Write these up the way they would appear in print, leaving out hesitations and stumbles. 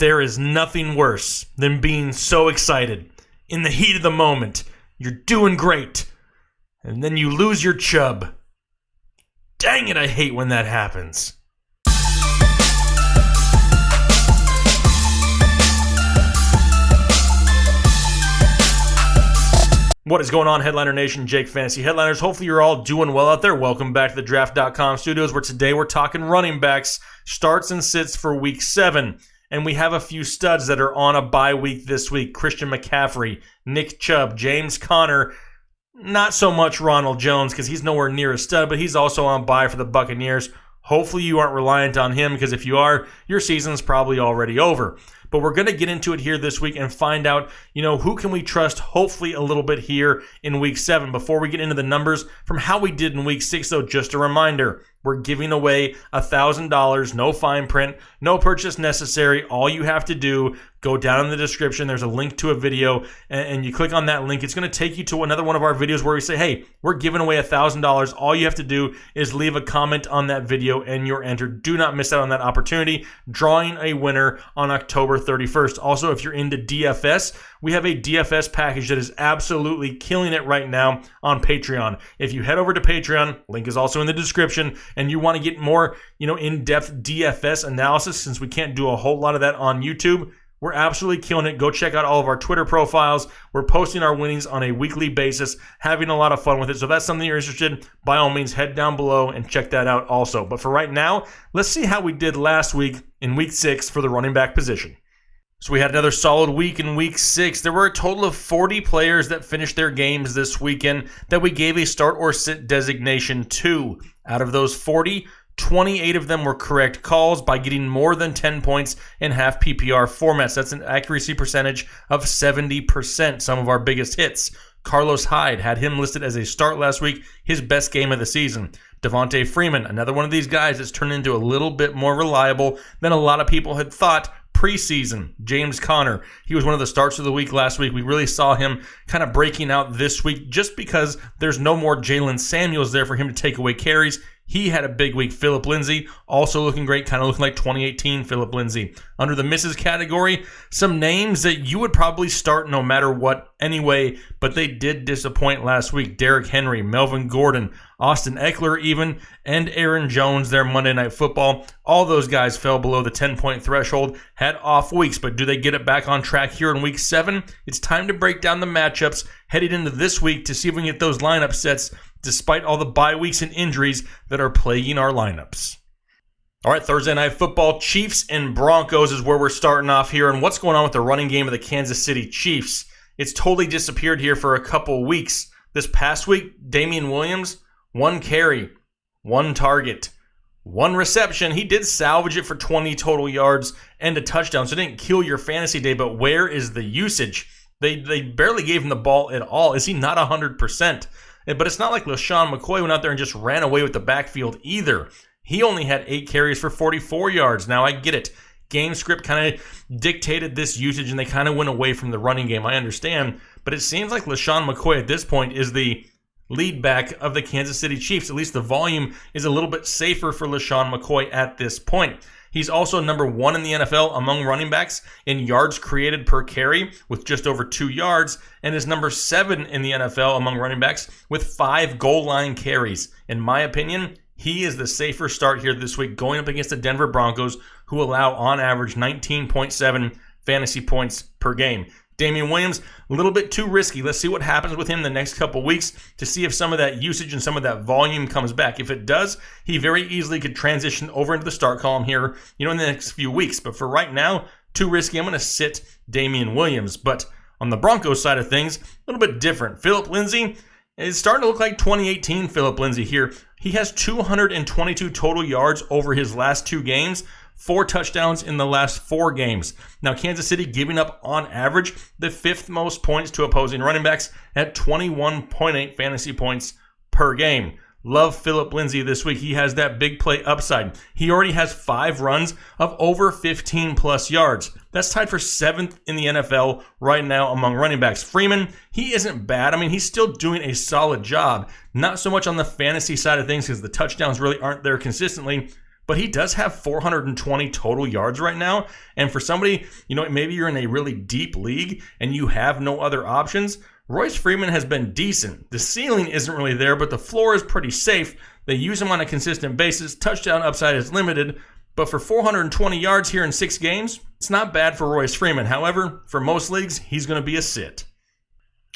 There is nothing worse than being so excited. In the heat of the moment, you're doing great, and then you lose your chub. Dang it, I hate when that happens. What is going on, Headliner Nation? Jake Fantasy Headliners. Hopefully you're all doing well out there. Welcome back to the Draft.com studios, where today we're talking running backs, starts and sits for Week 7. And we have a few studs that are on a bye week this week. Christian McCaffrey, Nick Chubb, James Conner. Not so much Ronald Jones because he's nowhere near a stud, but he's also on bye for the Buccaneers. Hopefully you aren't reliant on him, because if you are, your season's probably already over. But we're going to get into it here this week and find out, who can we trust, hopefully a little bit here in Week 7. Before we get into the numbers from how we did in Week 6, though, just a reminder, we're giving away $1,000, no fine print, no purchase necessary. All you have to do, go down in the description. There's a link to a video, and you click on that link. It's going to take you to another one of our videos where we say, hey, we're giving away $1,000. All you have to do is leave a comment on that video, and you're entered. Do not miss out on that opportunity. Drawing a winner on October 31st. Also, if you're into DFS, we have a DFS package that is absolutely killing it right now on Patreon. If you head over to Patreon, link is also in the description, and you want to get more, in-depth DFS analysis, since we can't do a whole lot of that on YouTube, we're absolutely killing it. Go check out all of our Twitter profiles. We're posting our winnings on a weekly basis, having a lot of fun with it. So if that's something you're interested in, by all means, head down below and check that out also. But for right now, let's see how we did last week in Week 6 for the running back position. So we had another solid week in Week 6. There were a total of 40 players that finished their games this weekend that we gave a start or sit designation to. Out of those 40, 28 of them were correct calls by getting more than 10 points in half PPR formats. That's an accuracy percentage of 70%, some of our biggest hits. Carlos Hyde, had him listed as a start last week, his best game of the season. Devontae Freeman, another one of these guys that's turned into a little bit more reliable than a lot of people had thought preseason. James Conner, he was one of the starts of the week last week. We really saw him kind of breaking out this week just because there's no more Jalen Samuels there for him to take away carries. He had a big week. Phillip Lindsay, also looking great, kind of looking like 2018 Phillip Lindsay. Under the misses category, some names that you would probably start no matter what anyway, but they did disappoint last week. Derrick Henry, Melvin Gordon, Austin Eckler even, and Aaron Jones, their Monday Night Football. All those guys fell below the 10-point threshold, had off weeks, but do they get it back on track here in Week 7? It's time to break down the matchups headed into this week to see if we can get those lineup sets despite all the bye weeks and injuries that are plaguing our lineups. All right, Thursday Night Football, Chiefs and Broncos is where we're starting off here. And what's going on with the running game of the Kansas City Chiefs? It's totally disappeared here for a couple weeks. This past week, Damian Williams, 1 carry, 1 target, 1 reception. He did salvage it for 20 total yards and a touchdown, so it didn't kill your fantasy day, but where is the usage? They barely gave him the ball at all. Is he not 100%? But it's not like LaShawn McCoy went out there and just ran away with the backfield either. He only had 8 carries for 44 yards. Now, I get it. Game script kind of dictated this usage, and they kind of went away from the running game. I understand. But it seems like LaShawn McCoy at this point is the lead back of the Kansas City Chiefs. At least the volume is a little bit safer for LaShawn McCoy at this point. He's also number 1 in the NFL among running backs in yards created per carry with just over 2 yards, and is number 7 in the NFL among running backs with 5 goal line carries. In my opinion, he is the safer start here this week going up against the Denver Broncos, who allow on average 19.7 fantasy points per game. Damian Williams, a little bit too risky. Let's see what happens with him the next couple weeks to see if some of that usage and some of that volume comes back. If it does, he very easily could transition over into the start column here, in the next few weeks. But for right now, too risky. I'm going to sit Damian Williams. But on the Broncos side of things, a little bit different. Phillip Lindsay is starting to look like 2018 Phillip Lindsay here. He has 222 total yards over his last 2 games. 4 touchdowns in the last 4 games. Now, Kansas City giving up, on average, the 5th most points to opposing running backs at 21.8 fantasy points per game. Love Phillip Lindsay this week. He has that big play upside. He already has 5 runs of over 15-plus yards. That's tied for 7th in the NFL right now among running backs. Freeman, he isn't bad. He's still doing a solid job. Not so much on the fantasy side of things because the touchdowns really aren't there consistently. but he does have 420 total yards right now. And for somebody, maybe you're in a really deep league and you have no other options, Royce Freeman has been decent. The ceiling isn't really there, but the floor is pretty safe. They use him on a consistent basis. Touchdown upside is limited, but for 420 yards here in 6 games, it's not bad for Royce Freeman. However, for most leagues, he's going to be a sit.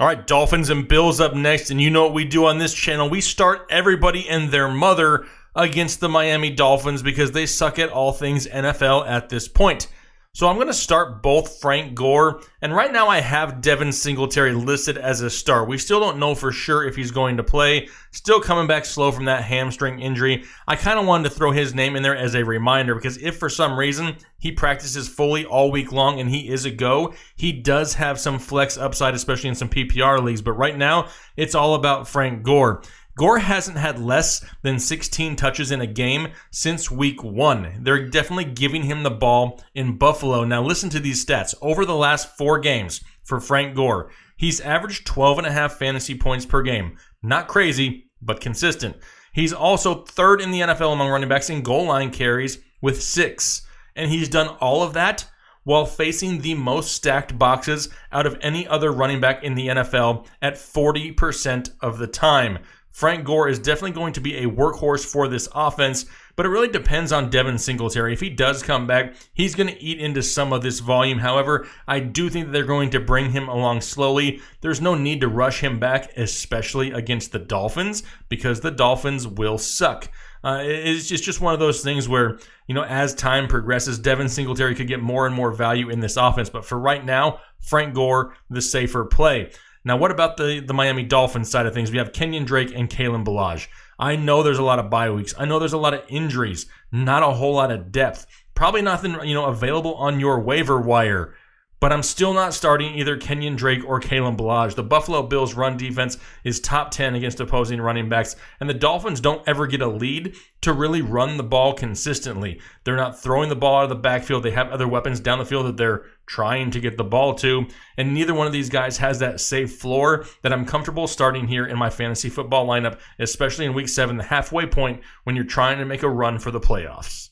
All right, Dolphins and Bills up next, and you know what we do on this channel. We start everybody and their mother against the Miami Dolphins because they suck at all things NFL at this point. So I'm going to start both Frank Gore, and right now I have Devin Singletary listed as a start. We still don't know for sure if he's going to play. Still coming back slow from that hamstring injury. I kind of wanted to throw his name in there as a reminder because if for some reason he practices fully all week long and he is a go, he does have some flex upside, especially in some PPR leagues. But right now, it's all about Frank Gore. Gore hasn't had less than 16 touches in a game since week 1. They're definitely giving him the ball in Buffalo. Now listen to these stats. Over the last 4 games for Frank Gore, he's averaged 12.5 fantasy points per game. Not crazy, but consistent. He's also 3rd in the NFL among running backs in goal line carries with 6. And he's done all of that while facing the most stacked boxes out of any other running back in the NFL at 40% of the time. Frank Gore is definitely going to be a workhorse for this offense, but it really depends on Devin Singletary. If he does come back, he's going to eat into some of this volume. However, I do think that they're going to bring him along slowly. There's no need to rush him back, especially against the Dolphins, because the Dolphins will suck. It's just one of those things where, as time progresses, Devin Singletary could get more and more value in this offense. But for right now, Frank Gore, the safer play. Now, what about the Miami Dolphins side of things? We have Kenyon Drake and Kalen Ballage. I know there's a lot of bye weeks. I know there's a lot of injuries, not a whole lot of depth. Probably nothing, available on your waiver wire. But I'm still not starting either Kenyon Drake or Kalen Ballage. The Buffalo Bills run defense is top 10 against opposing running backs, and the Dolphins don't ever get a lead to really run the ball consistently. They're not throwing the ball out of the backfield. They have other weapons down the field that they're trying to get the ball to, and neither one of these guys has that safe floor that I'm comfortable starting here in my fantasy football lineup, especially in Week 7, the halfway point when you're trying to make a run for the playoffs.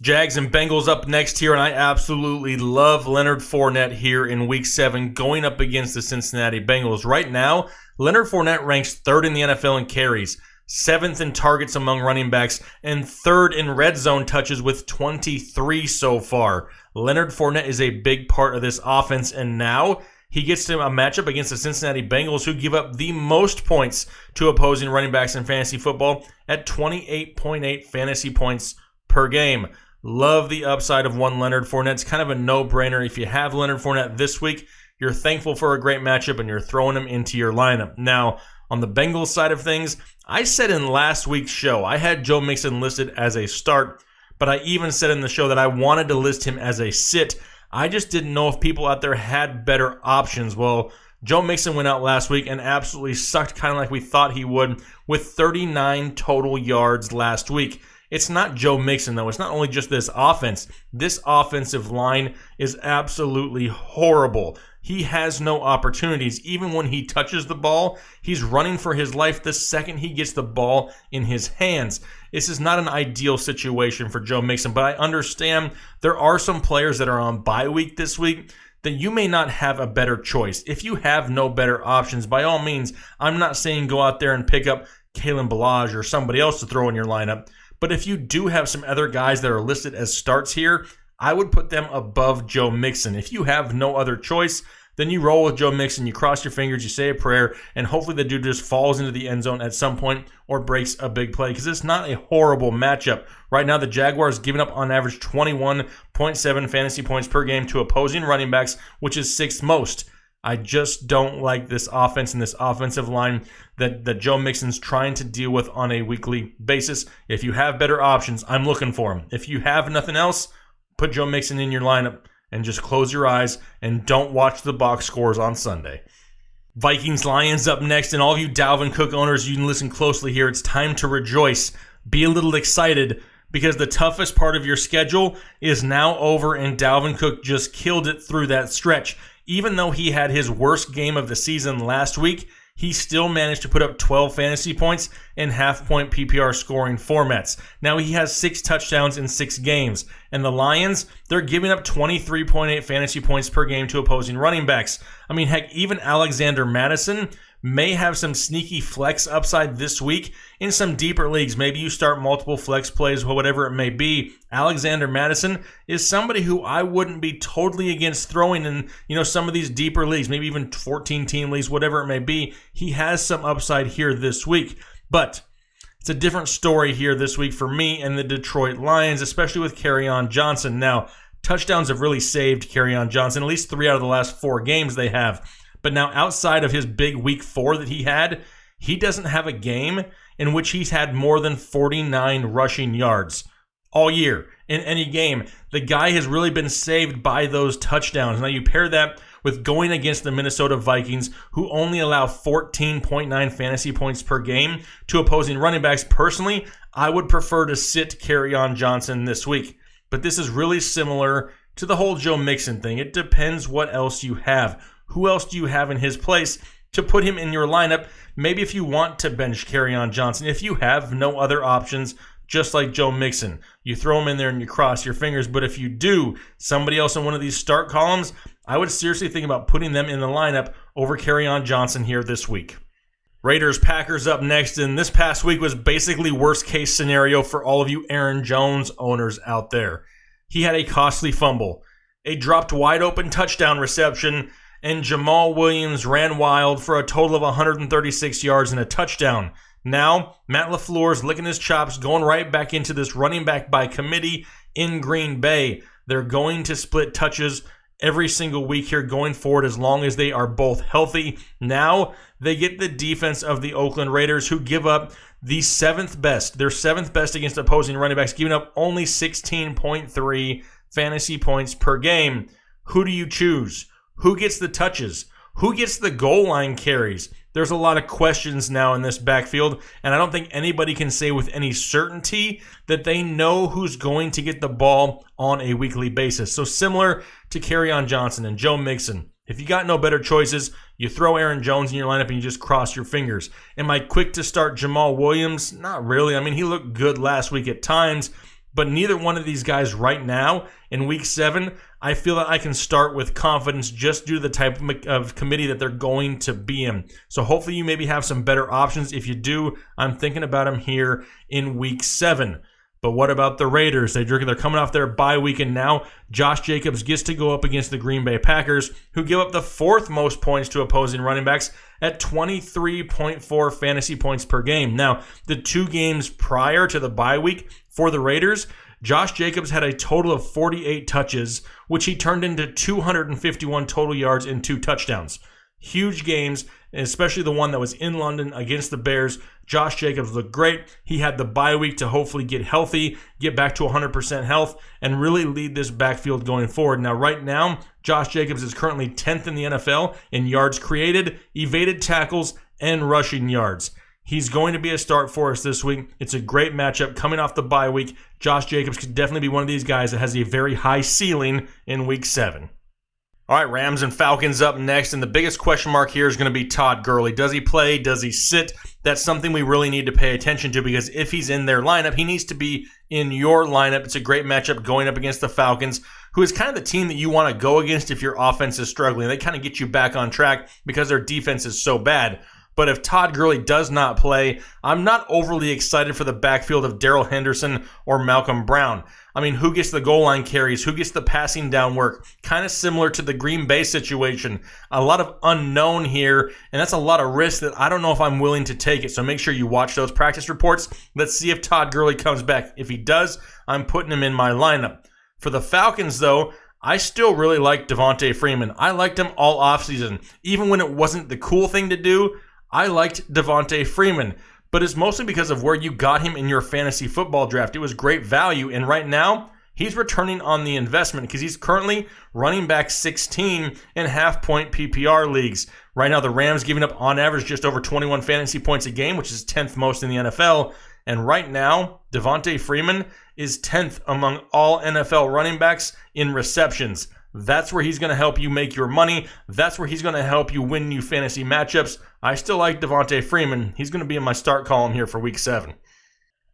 Jags and Bengals up next here, and I absolutely love Leonard Fournette here in Week 7 going up against the Cincinnati Bengals. Right now, Leonard Fournette ranks 3rd in the NFL in carries, 7th in targets among running backs, and 3rd in red zone touches with 23 so far. Leonard Fournette is a big part of this offense, and now he gets to a matchup against the Cincinnati Bengals, who give up the most points to opposing running backs in fantasy football at 28.8 fantasy points per game. Love the upside of one Leonard Fournette. It's kind of a no-brainer. If you have Leonard Fournette this week, you're thankful for a great matchup and you're throwing him into your lineup. Now, on the Bengals side of things, I said in last week's show, I had Joe Mixon listed as a start, but I even said in the show that I wanted to list him as a sit. I just didn't know if people out there had better options. Well, Joe Mixon went out last week and absolutely sucked, kind of like we thought he would, with 39 total yards last week. It's not Joe Mixon, though. It's not only just this offense. This offensive line is absolutely horrible. He has no opportunities. Even when he touches the ball, he's running for his life the second he gets the ball in his hands. This is not an ideal situation for Joe Mixon, but I understand there are some players that are on bye week this week that you may not have a better choice. If you have no better options, by all means, I'm not saying go out there and pick up Kalen Ballage or somebody else to throw in your lineup. But if you do have some other guys that are listed as starts here, I would put them above Joe Mixon. If you have no other choice, then you roll with Joe Mixon, you cross your fingers, you say a prayer, and hopefully the dude just falls into the end zone at some point or breaks a big play, because it's not a horrible matchup. Right now, the Jaguars giving up on average 21.7 fantasy points per game to opposing running backs, which is 6th most. I just don't like this offense and this offensive line that Joe Mixon's trying to deal with on a weekly basis. If you have better options, I'm looking for them. If you have nothing else, put Joe Mixon in your lineup and just close your eyes and don't watch the box scores on Sunday. Vikings-Lions up next, and all of you Dalvin Cook owners, you can listen closely here. It's time to rejoice. Be a little excited, because the toughest part of your schedule is now over, and Dalvin Cook just killed it through that stretch. Even though he had his worst game of the season last week, he still managed to put up 12 fantasy points in half-point PPR scoring formats. Now, he has 6 touchdowns in 6 games. And the Lions, they're giving up 23.8 fantasy points per game to opposing running backs. I mean, heck, even Alexander Mattison may have some sneaky flex upside this week in some deeper leagues. Maybe you start multiple flex plays, whatever it may be. Alexander Mattison is somebody who I wouldn't be totally against throwing in, some of these deeper leagues, maybe even 14-team leagues, whatever it may be. He has some upside here this week. But it's a different story here this week for me and the Detroit Lions, especially with Kerryon Johnson. Now, touchdowns have really saved Kerryon Johnson, at least 3 out of the last 4 games they have. But now, outside of his big week 4 that he had, he doesn't have a game in which he's had more than 49 rushing yards all year in any game. The guy has really been saved by those touchdowns. Now, you pair that with going against the Minnesota Vikings, who only allow 14.9 fantasy points per game to opposing running backs. Personally, I would prefer to sit Kerryon Johnson this week. But this is really similar to the whole Joe Mixon thing. It depends what else you have. Who else do you have in his place to put him in your lineup? Maybe if you want to bench Kerryon Johnson, if you have no other options, just like Joe Mixon, you throw him in there and you cross your fingers. But if you do, somebody else in one of these start columns, I would seriously think about putting them in the lineup over Kerryon Johnson here this week. Raiders-Packers up next, and this past week was basically worst-case scenario for all of you Aaron Jones owners out there. He had a costly fumble, a dropped wide-open touchdown reception, and Jamal Williams ran wild for a total of 136 yards and a touchdown. Now, Matt LaFleur's licking his chops, going right back into this running back by committee in Green Bay. They're going to split touches every single week here going forward as long as they are both healthy. Now, they get the defense of the Oakland Raiders, who give up the 7th best. They're 7th best against opposing running backs, giving up only 16.3 fantasy points per game. Who do you choose? Who gets the touches? Who gets the goal line carries? There's a lot of questions now in this backfield, and I don't think anybody can say with any certainty that they know who's going to get the ball on a weekly basis. So similar to Kerryon Johnson and Joe Mixon, if you got no better choices, you throw Aaron Jones in your lineup and you just cross your fingers. Am I quick to start Jamal Williams? Not really. I mean, he looked good last week at times, but neither one of these guys right now in week 7, I feel that I can start with confidence just due to the type of committee that they're going to be in. So hopefully you maybe have some better options. If you do, I'm thinking about them here in week 7. But what about the Raiders? They're coming off their bye week, and now Josh Jacobs gets to go up against the Green Bay Packers, who give up the 4th most points to opposing running backs at 23.4 fantasy points per game. Now, the 2 games prior to the bye week for the Raiders, Josh Jacobs had a total of 48 touches, which he turned into 251 total yards and 2 touchdowns. Huge games, especially the one that was in London against the Bears. Josh Jacobs looked great. He had the bye week to hopefully get healthy, get back to 100% health, and really lead this backfield going forward. Now, right now, Josh Jacobs is currently 10th in the NFL in yards created, evaded tackles, and rushing yards. He's going to be a start for us this week. It's a great matchup coming off the bye week. Josh Jacobs could definitely be one of these guys that has a very high ceiling in week 7. All right, Rams and Falcons up next, and the biggest question mark here is going to be Todd Gurley. Does he play? Does he sit? That's something we really need to pay attention to, because if he's in their lineup, he needs to be in your lineup. It's a great matchup going up against the Falcons, who is kind of the team that you want to go against if your offense is struggling. They kind of get you back on track because their defense is so bad. But if Todd Gurley does not play, I'm not overly excited for the backfield of Darrell Henderson or Malcolm Brown. I mean, who gets the goal line carries? Who gets the passing down work? Kind of similar to the Green Bay situation. A lot of unknown here, and that's a lot of risk that I don't know if I'm willing to take it. So make sure you watch those practice reports. Let's see if Todd Gurley comes back. If he does, I'm putting him in my lineup. For the Falcons, though, I still really like Devontae Freeman. I liked him all offseason. Even when it wasn't the cool thing to do, I liked Devontae Freeman, but it's mostly because of where you got him in your fantasy football draft. It was great value, and right now, he's returning on the investment because he's currently running back 16 in half-point PPR leagues. Right now, the Rams giving up on average just over 21 fantasy points a game, which is 10th most in the NFL. And right now, Devontae Freeman is 10th among all NFL running backs in receptions. That's where he's going to help you make your money. That's where he's going to help you win new fantasy matchups. I still like Devontae Freeman. He's going to be in my start column here for week 7.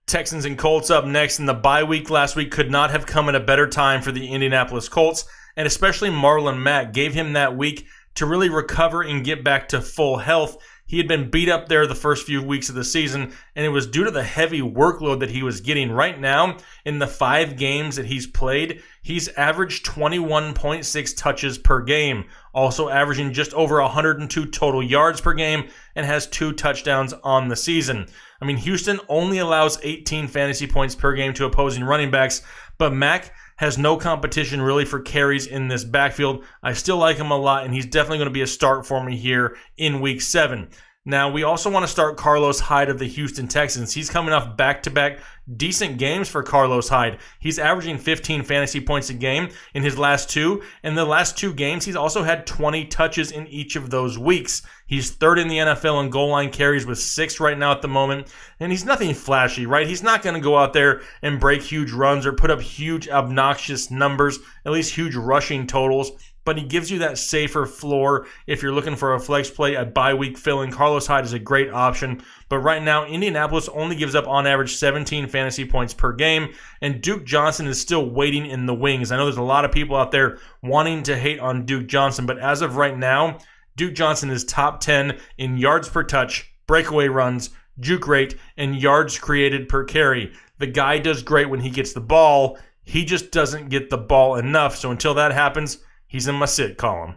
Texans and Colts up next, and the bye week last week could not have come at a better time for the Indianapolis Colts, and especially Marlon Mack gave him that week to really recover and get back to full health. He had been beat up there the first few weeks of the season, and it was due to the heavy workload that he was getting. Right now, in the 5 games that he's played, he's averaged 21.6 touches per game, also averaging just over 102 total yards per game, and has 2 touchdowns on the season. I mean, Houston only allows 18 fantasy points per game to opposing running backs, but Mack has no competition really for carries in this backfield. I still like him a lot, and he's definitely going to be a start for me here in week 7. Now, we also want to start Carlos Hyde of the Houston Texans. He's coming off back-to-back decent games for Carlos Hyde. He's averaging 15 fantasy points a game in his last 2. In the last 2 games, he's also had 20 touches in each of those weeks. He's 3rd in the NFL in goal line carries with 6 right now at the moment. And he's nothing flashy, right? He's not going to go out there and break huge runs or put up huge obnoxious numbers, at least huge rushing totals. But he gives you that safer floor if you're looking for a flex play, a bye week fill-in. Carlos Hyde is a great option. But right now, Indianapolis only gives up on average 17 fantasy points per game, and Duke Johnson is still waiting in the wings. I know there's a lot of people out there wanting to hate on Duke Johnson, but as of right now, Duke Johnson is top 10 in yards per touch, breakaway runs, juke rate, and yards created per carry. The guy does great when he gets the ball. He just doesn't get the ball enough, so until that happens, he's in my sit column.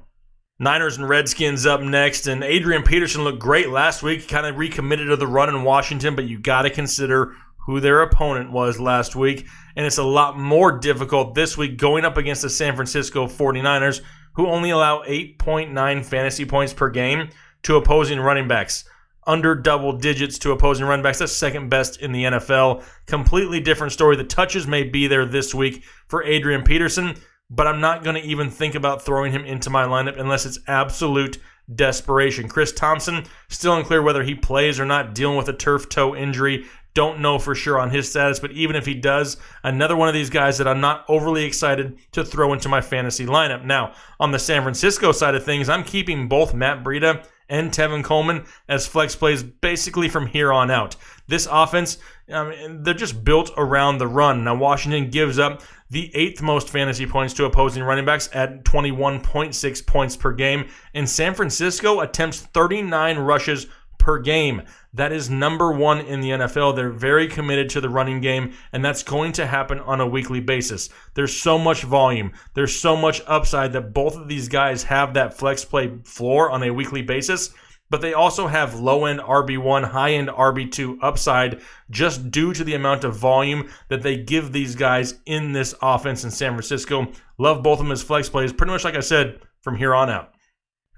Niners and Redskins up next, and Adrian Peterson looked great last week, kind of recommitted to the run in Washington, but you got to consider who their opponent was last week, and it's a lot more difficult this week going up against the San Francisco 49ers, who only allow 8.9 fantasy points per game to opposing running backs. Under double digits to opposing running backs. That's second best in the NFL. Completely different story. The touches may be there this week for Adrian Peterson, but I'm not going to even think about throwing him into my lineup unless it's absolute desperation. Chris Thompson, still unclear whether he plays or not, dealing with a turf toe injury. Don't know for sure on his status, but even if he does, another one of these guys that I'm not overly excited to throw into my fantasy lineup. Now, on the San Francisco side of things, I'm keeping both Matt Breida and Tevin Coleman as flex plays basically from here on out. This offense, they're just built around the run. Now, Washington gives up the 8th most fantasy points to opposing running backs at 21.6 points per game, and San Francisco attempts 39 rushes per game. That is number 1 in the NFL. They're very committed to the running game, and that's going to happen on a weekly basis. There's so much volume. There's so much upside that both of these guys have that flex play floor on a weekly basis, but they also have low-end RB1, high-end RB2 upside just due to the amount of volume that they give these guys in this offense in San Francisco. Love both of them as flex plays, pretty much like I said, from here on out.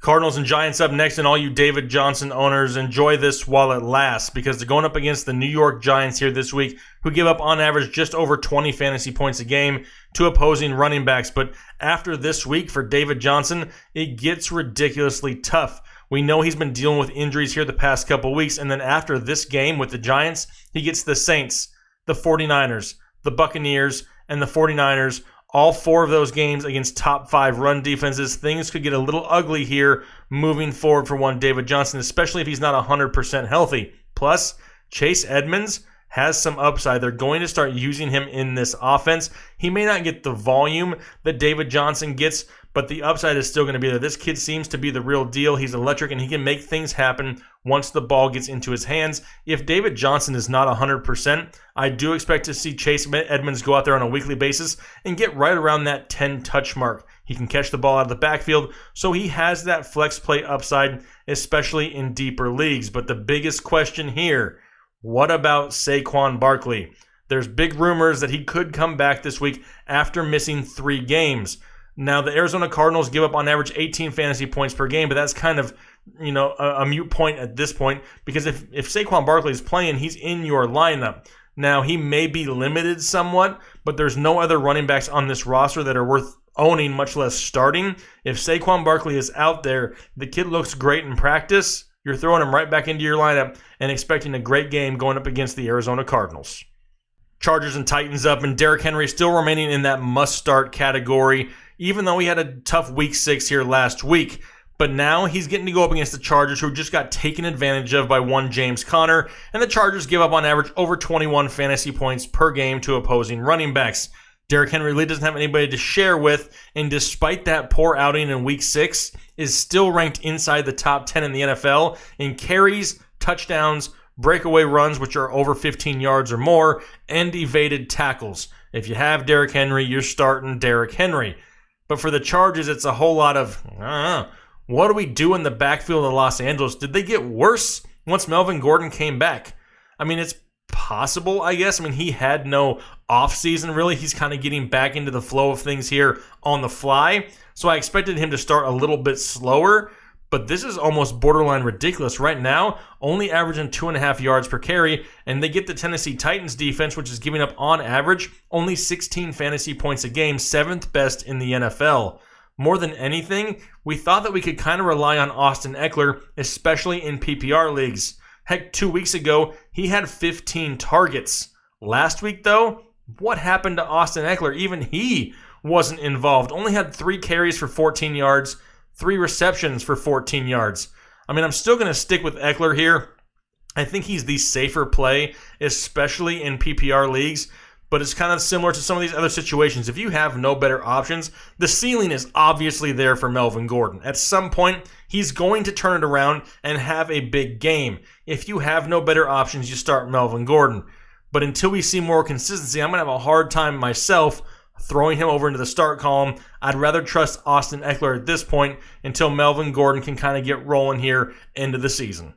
Cardinals and Giants up next, and all you David Johnson owners, enjoy this while it lasts because they're going up against the New York Giants here this week, who give up on average just over 20 fantasy points a game to opposing running backs. But after this week for David Johnson, it gets ridiculously tough. We know he's been dealing with injuries here the past couple weeks, and then after this game with the Giants, he gets the Saints, the 49ers, the Buccaneers, and the 49ers. All 4 of those games against top 5 run defenses. Things could get a little ugly here moving forward for one David Johnson, especially if he's not 100% healthy. Plus, Chase Edmonds has some upside. They're going to start using him in this offense. He may not get the volume that David Johnson gets, but the upside is still going to be there. This kid seems to be the real deal. He's electric, and he can make things happen once the ball gets into his hands. If David Johnson is not 100%, I do expect to see Chase Edmonds go out there on a weekly basis and get right around that 10-touch mark. He can catch the ball out of the backfield, so he has that flex play upside, especially in deeper leagues. But the biggest question here, what about Saquon Barkley? There's big rumors that he could come back this week after missing 3 games. Now, the Arizona Cardinals give up on average 18 fantasy points per game, but that's kind of, a moot point at this point because if Saquon Barkley is playing, he's in your lineup. Now, he may be limited somewhat, but there's no other running backs on this roster that are worth owning, much less starting. If Saquon Barkley is out there, the kid looks great in practice, you're throwing him right back into your lineup and expecting a great game going up against the Arizona Cardinals. Chargers and Titans up, and Derrick Henry still remaining in that must-start category. even though he had a tough week 6 here last week. But now he's getting to go up against the Chargers, who just got taken advantage of by one James Conner, and the Chargers give up on average over 21 fantasy points per game to opposing running backs. Derrick Henry really doesn't have anybody to share with, and despite that poor outing in week 6, is still ranked inside the top 10 in the NFL in carries, touchdowns, breakaway runs, which are over 15 yards or more, and evaded tackles. If you have Derrick Henry, you're starting Derrick Henry. But for the Chargers, it's a whole lot of, what do we do in the backfield of Los Angeles? Did they get worse once Melvin Gordon came back? I mean, it's possible, I guess. I mean, he had no offseason, really. He's kind of getting back into the flow of things here on the fly. So I expected him to start a little bit slower, but this is almost borderline ridiculous. Right now, only averaging 2.5 yards per carry, and they get the Tennessee Titans defense, which is giving up, on average, only 16 fantasy points a game, 7th best in the NFL. More than anything, we thought that we could kind of rely on Austin Eckler, especially in PPR leagues. Heck, 2 weeks ago, he had 15 targets. Last week, though, what happened to Austin Eckler? Even he wasn't involved. Only had 3 carries for 14 yards, 3 receptions for 14 yards. I mean, I'm still going to stick with Eckler here. I think he's the safer play, especially in PPR leagues. But it's kind of similar to some of these other situations. If you have no better options, the ceiling is obviously there for Melvin Gordon. At some point, he's going to turn it around and have a big game. If you have no better options, you start Melvin Gordon. But until we see more consistency, I'm going to have a hard time myself throwing him over into the start column. I'd rather trust Austin Eckler at this point until Melvin Gordon can kind of get rolling here into the season.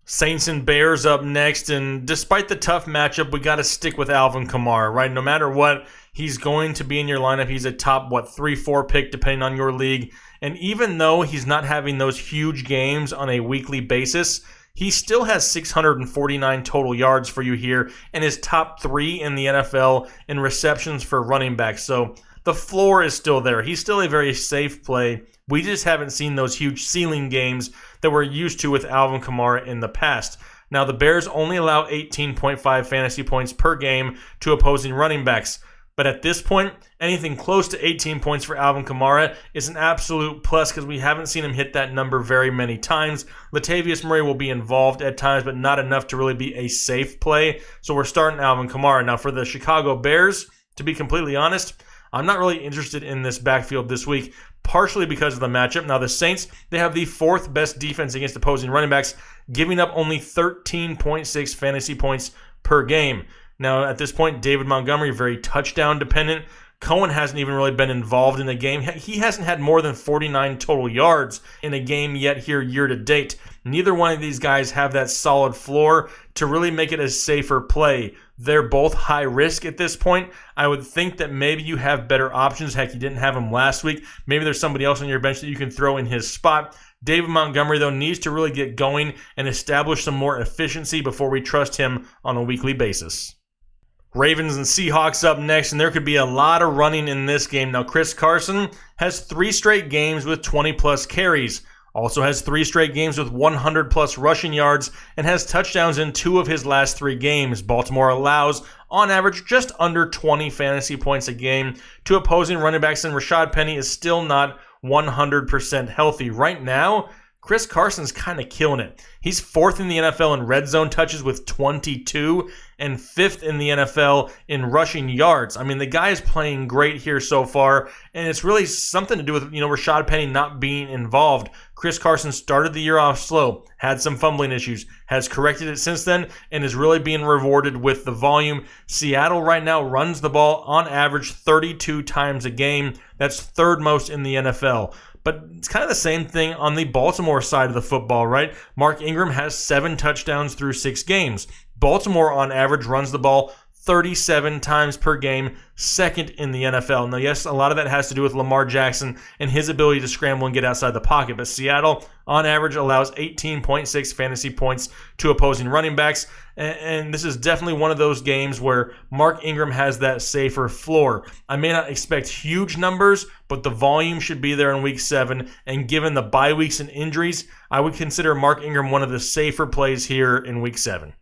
Saints and Bears up next, and despite the tough matchup, we got to stick with Alvin Kamara, right? No matter what, he's going to be in your lineup. He's a top, 3-4 pick, depending on your league. And even though he's not having those huge games on a weekly basis, he still has 649 total yards for you here and is top 3 in the NFL in receptions for running backs. So the floor is still there. He's still a very safe play. We just haven't seen those huge ceiling games that we're used to with Alvin Kamara in the past. Now, the Bears only allow 18.5 fantasy points per game to opposing running backs. But at this point, anything close to 18 points for Alvin Kamara is an absolute plus because we haven't seen him hit that number very many times. Latavius Murray will be involved at times, but not enough to really be a safe play. So we're starting Alvin Kamara. Now, for the Chicago Bears, to be completely honest, I'm not really interested in this backfield this week, partially because of the matchup. Now, the Saints, they have the 4th best defense against opposing running backs, giving up only 13.6 fantasy points per game. Now, at this point, David Montgomery, very touchdown dependent. Cohen hasn't even really been involved in the game. He hasn't had more than 49 total yards in a game yet here year to date. Neither one of these guys have that solid floor to really make it a safer play. They're both high risk at this point. I would think that maybe you have better options. Heck, you didn't have him last week. Maybe there's somebody else on your bench that you can throw in his spot. David Montgomery, though, needs to really get going and establish some more efficiency before we trust him on a weekly basis. Ravens and Seahawks up next, and there could be a lot of running in this game. Now, Chris Carson has 3 straight games with 20-plus carries. Also has 3 straight games with 100-plus rushing yards and has touchdowns in 2 of his last 3 games. Baltimore allows, on average, just under 20 fantasy points a game to opposing running backs, and Rashad Penny is still not 100% healthy. Right now, Chris Carson's kind of killing it. He's 4th in the NFL in red zone touches with 22 and 5th in the NFL in rushing yards. I mean, the guy is playing great here so far, and it's really something to do with, Rashad Penny not being involved. Chris Carson started the year off slow, had some fumbling issues, has corrected it since then, and is really being rewarded with the volume. Seattle right now runs the ball on average 32 times a game. That's 3rd most in the NFL. But it's kind of the same thing on the Baltimore side of the football, right? Mark Ingram has 7 touchdowns through 6 games. Baltimore, on average, runs the ball 37 times per game, 2nd in the NFL. Now, yes, a lot of that has to do with Lamar Jackson and his ability to scramble and get outside the pocket, but Seattle, on average, allows 18.6 fantasy points to opposing running backs, and this is definitely one of those games where Mark Ingram has that safer floor. I may not expect huge numbers, but the volume should be there in Week 7, and given the bye weeks and injuries, I would consider Mark Ingram one of the safer plays here in Week 7.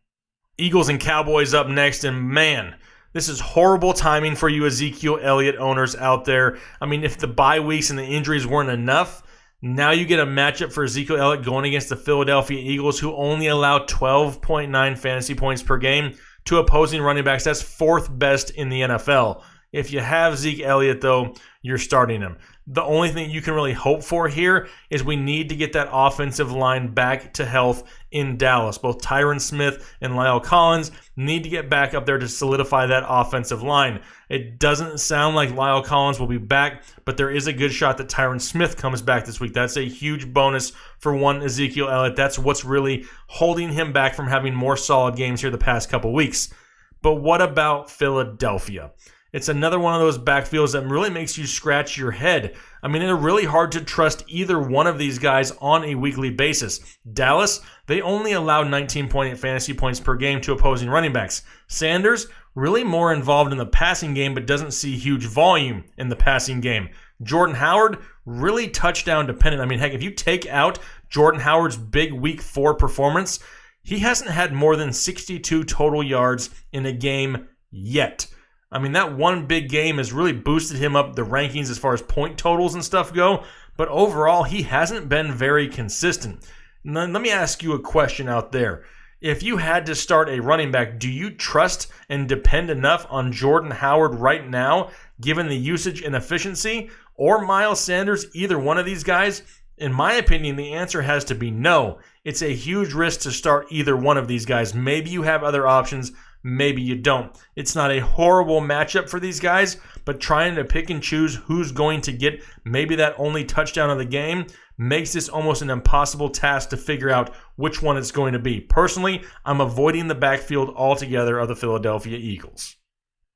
Eagles and Cowboys up next, and man, This is horrible timing for you Ezekiel Elliott owners out there. I mean, if the bye weeks and the injuries weren't enough, now you get a matchup for Ezekiel Elliott going against the Philadelphia Eagles, who only allow 12.9 fantasy points per game to opposing running backs. That's fourth best in the NFL. If you have Zeke Elliott, though, you're starting him. The only thing you can really hope for here is we need to get that offensive line back to health in Dallas. Both Tyron Smith and Lyle Collins need to get back up there to solidify that offensive line. It doesn't sound like Lyle Collins will be back, but there is a good shot that Tyron Smith comes back this week. That's a huge bonus for one Ezekiel Elliott. That's what's really holding him back from having more solid games here the past couple weeks. But what about Philadelphia? It's another one of those backfields that really makes you scratch your head. I mean, it's really hard to trust either one of these guys on a weekly basis. Dallas, they only allow 19.8 fantasy points per game to opposing running backs. Sanders, really more involved in the passing game, but doesn't see huge volume in the passing game. Jordan Howard, really touchdown dependent. I mean, heck, if you take out Jordan Howard's big week 4 performance, he hasn't had more than 62 total yards in a game yet. I mean, that one big game has really boosted him up the rankings as far as point totals and stuff go, but overall, he hasn't been very consistent. Let me ask you a question out there. If you had to start a running back, do you trust and depend enough on Jordan Howard right now, given the usage and efficiency, or Miles Sanders, either one of these guys? In my opinion, the answer has to be no. It's a huge risk to start either one of these guys. Maybe you have other options, maybe you don't. It's not a horrible matchup for these guys, but trying to pick and choose who's going to get maybe that only touchdown of the game makes this almost an impossible task to figure out which one it's going to be. Personally, I'm avoiding the backfield altogether of the Philadelphia Eagles.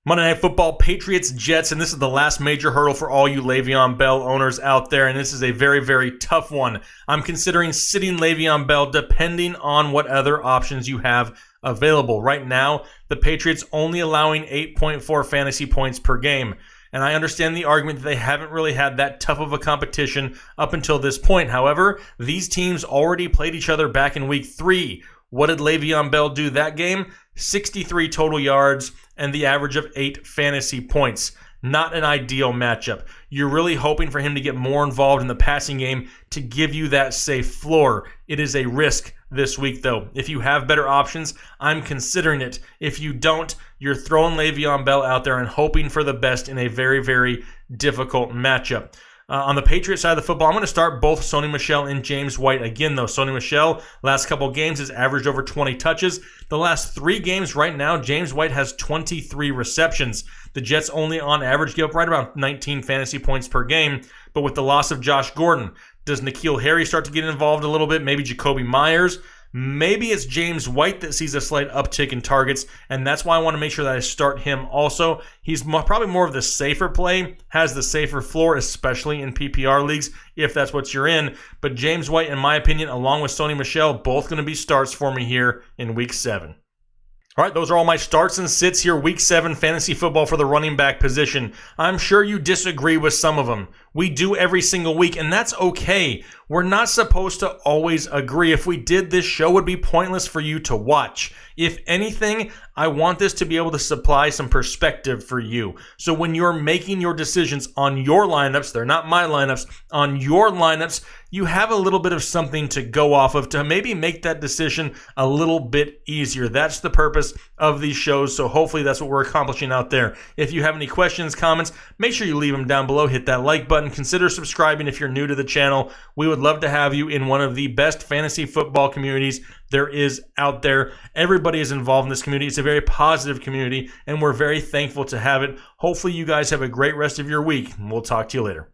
Monday Night Football, Patriots, Jets, and this is the last major hurdle for all you Le'Veon Bell owners out there, and this is a very, very tough one. I'm considering sitting Le'Veon Bell depending on what other options you have available. Right now, the Patriots only allowing 8.4 fantasy points per game, and I understand the argument that they haven't really had that tough of a competition up until this point. However, these teams already played each other back in week 3. What did Le'Veon Bell do that game? 63 total yards and the average of 8 fantasy points. Not an ideal matchup. You're really hoping for him to get more involved in the passing game to give you that safe floor. It is a risk this week, though. If you have better options, I'm considering it. If you don't, you're throwing Le'Veon Bell out there and hoping for the best in a very, very difficult matchup. On the Patriots side of the football, I'm going to start both Sony Michel and James White again, though. Sony Michel, last couple games, has averaged over 20 touches. The last 3 games right now, James White has 23 receptions. The Jets only on average give up right around 19 fantasy points per game, but with the loss of Josh Gordon, does N'Keal Harry start to get involved a little bit? Maybe Jacoby Myers? Maybe it's James White that sees a slight uptick in targets, and that's why I want to make sure that I start him also. He's probably more of the safer play, has the safer floor, especially in PPR leagues, if that's what you're in. But James White, in my opinion, along with Sony Michel, both going to be starts for me here in Week 7. All right, those are all my starts and sits here, Week 7 fantasy football for the running back position. I'm sure you disagree with some of them. We do every single week, and that's okay. We're not supposed to always agree. If we did, this show would be pointless for you to watch. If anything, I want this to be able to supply some perspective for you. So when you're making your decisions on your lineups, they're not my lineups, on your lineups, you have a little bit of something to go off of to maybe make that decision a little bit easier. That's the purpose of these shows, so hopefully that's what we're accomplishing out there. If you have any questions, comments, make sure you leave them down below. Hit that like button. Consider subscribing if you're new to the channel. We would love to have you in one of the best fantasy football communities there is out there. Everybody is involved in this community. It's a very positive community, and we're very thankful to have it. Hopefully you guys have a great rest of your week, and we'll talk to you later.